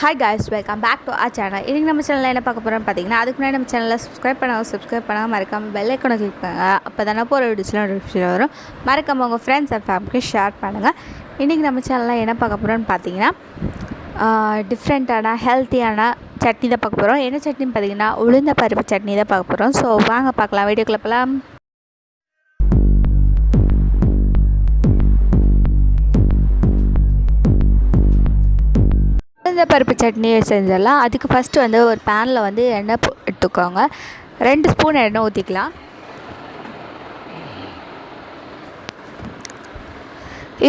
Hi guys, welcome back to our channel. இன்றைக்கி நம்ம சேனலில் என்ன பார்க்க போகிறோம்னு பார்த்தீங்கன்னா, அதுக்கு முன்னாடி நம்ம சேனலில் சப்ஸ்கிரைப் பண்ணாமல் மறக்காமல் பெல் ஐக்கானை கிளிக் பண்ணுங்கள். அப்போ தானே போகிற வீடியோஸ்லாம் நோட்டிஃபிகேஷன் வரும். மறக்காமல் உங்கள் ஃப்ரெண்ட்ஸ் அண்ட் ஃபேமிலிக்கு ஷேர் பண்ணுங்கள். இன்றைக்கி நம்ம சேனலில் என்ன பார்க்க போகிறோம்னு பார்த்தீங்கன்னா, டிஃப்ரெண்ட்டான ஹெல்த்தியான சட்னி தான் பார்க்க போகிறோம். என்ன சட்னின்னு பார்த்தீங்கன்னா, உளுந்த பருப்பு சட்னி தான் பார்க்க போகிறோம். ஸோ வாங்க பார்க்கலாம், வீடியோக்குள்ளே போகலாம். உளுந்த பருப்பு சட்னி செஞ்சிடலாம். அதுக்கு ஃபஸ்ட்டு வந்து ஒரு பேனில் வந்து எண்ணெய் எடுத்துக்கோங்க. 2 ஸ்பூன் எண்ணெய் ஊற்றிக்கலாம்.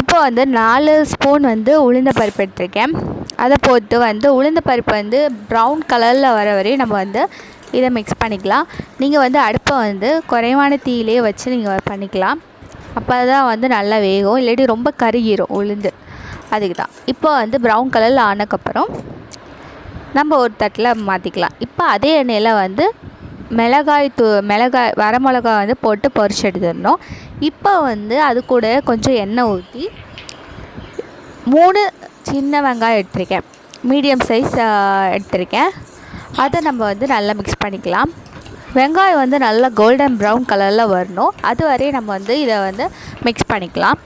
இப்போ வந்து 4 ஸ்பூன் வந்து உளுந்த பருப்பு எடுத்துருக்கேன். அதை போட்டு வந்து உளுந்த பருப்பு வந்து ப்ரௌன் கலரில் வர வரையும் நம்ம வந்து இதை மிக்ஸ் பண்ணிக்கலாம். நீங்கள் வந்து அடுப்பை வந்து குறைவான தீயிலே வச்சு நீங்கள் பண்ணிக்கலாம். அப்போ தான் வந்து நல்லா வேகும், இல்லாட்டி ரொம்ப கருகிரும் உளுந்து. அதுக்கு தான். இப்போ வந்து ப்ரௌன் கலரில் ஆனதுக்கப்புறம் நம்ம ஒரு தட்டில் மாற்றிக்கலாம். இப்போ அதே எண்ணெயில் வந்து மிளகாய் வரமிளகாய் வந்து போட்டு பொரிச்சு எடுத்துடணும். இப்போ வந்து அது கூட கொஞ்சம் எண்ணெய் ஊற்றி 3 சின்ன வெங்காயம் எடுத்திருக்கேன், மீடியம் சைஸ் எடுத்திருக்கேன். அதை நம்ம வந்து நல்லா மிக்ஸ் பண்ணிக்கலாம். வெங்காயம் வந்து நல்லா கோல்டன் ப்ரௌன் கலரில் வரணும், அது வரையும் நம்ம வந்து இதை வந்து மிக்ஸ் பண்ணிக்கலாம்.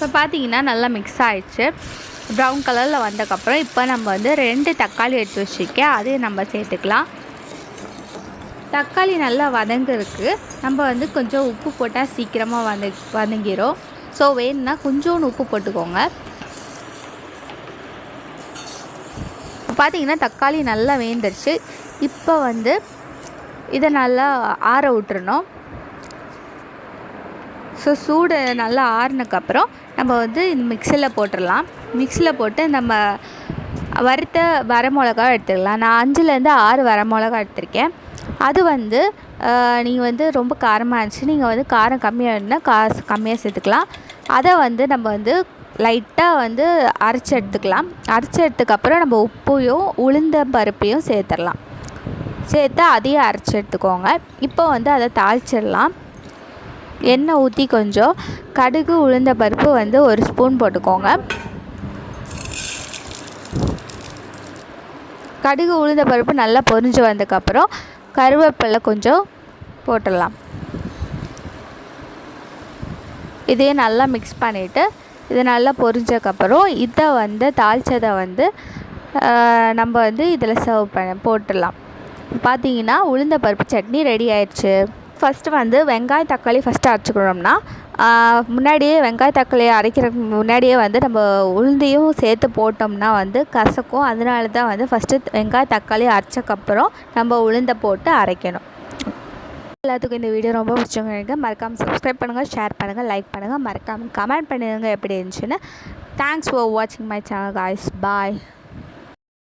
இப்போ பார்த்தீங்கன்னா நல்லா மிக்ஸ் ஆகிடுச்சு, ப்ரௌன் கலரில் வந்ததுக்கப்புறம் இப்போ நம்ம வந்து 2 தக்காளி எடுத்து வச்சுருக்கேன், அதையும் நம்ம சேர்த்துக்கலாம். தக்காளி நல்லா வதங்கிறதுக்கு நம்ம வந்து கொஞ்சம் உப்பு போட்டால் சீக்கிரமாக வதங்கிடும். ஸோ வேணும்னா கொஞ்சோண்டு உப்பு போட்டுக்கோங்க. பார்த்தீங்கன்னா தக்காளி நல்லா வேந்துருச்சு. இப்போ வந்து இதை நல்லா ஆற விட்டுறணும். ஸோ சூடு நல்லா ஆறுனதுக்கப்புறம் நம்ம வந்து இந்த மிக்சியில் போட்டுடலாம். மிக்சியில் போட்டு நம்ம வறுத்த வரமிளகா எடுத்துக்கலாம். நான் 5லேருந்து 6 வரமிளகா எடுத்திருக்கேன். அது வந்து நீங்கள் வந்து ரொம்ப காரமாக இருந்துச்சு, நீங்கள் வந்து காரம் கம்மியாக இருந்தால் காசு கம்மியாக சேர்த்துக்கலாம். அதை வந்து நம்ம வந்து லைட்டாக வந்து அரைச்சி எடுத்துக்கலாம். அரைச்சி எடுத்துக்கப்புறம் நம்ம உப்பையும் உளுந்த பருப்பையும் சேர்த்துடலாம். சேர்த்து அதையும் அரைச்சி எடுத்துக்கோங்க. இப்போ வந்து அதை தாளிச்சிடலாம். எண்ணெய் ஊற்றி கொஞ்சம் கடுகு உளுந்த பருப்பு வந்து 1 ஸ்பூன் போட்டுக்கோங்க. கடுகு உளுந்த பருப்பு நல்லா பொரிஞ்சு வந்ததுக்கப்புறம் கருவேப்பிலை கொஞ்சம் போட்டுடலாம். இதையும் நல்லா மிக்ஸ் பண்ணிவிட்டு இது நல்லா பொரிஞ்சதுக்கப்புறம் இதை வந்து தாளித்ததை வந்து நம்ம வந்து இதில் சர்வ் போட்டுடலாம். பார்த்தீங்கன்னா உளுந்த பருப்பு சட்னி ரெடி ஆயிடுச்சு. ஃபஸ்ட்டு வந்து வெங்காயம் தக்காளி ஃபஸ்ட்டு அரைச்சிக்கணும்னா முன்னாடியே வெங்காய தக்காளி அரைக்கிறதுக்கு முன்னாடியே வந்து நம்ம உளுந்தையும் சேர்த்து போட்டோம்னா வந்து கசக்கும். அதனால தான் வந்து ஃபஸ்ட்டு வெங்காய தக்காளி அரைச்சக்கப்புறம் நம்ம உளுந்தை போட்டு அரைக்கணும். எல்லாத்துக்கும் இந்த வீடியோ ரொம்ப பிடிச்சவங்க மறக்காமல் சப்ஸ்கிரைப் பண்ணுங்கள், ஷேர் பண்ணுங்கள், லைக் பண்ணுங்கள், மறக்காமல் கமெண்ட் பண்ணுங்கள் எப்படி இருந்துச்சுன்னு. தேங்க்ஸ் ஃபார் வாட்சிங் மை சேனல் காய்ஸ். பாய்.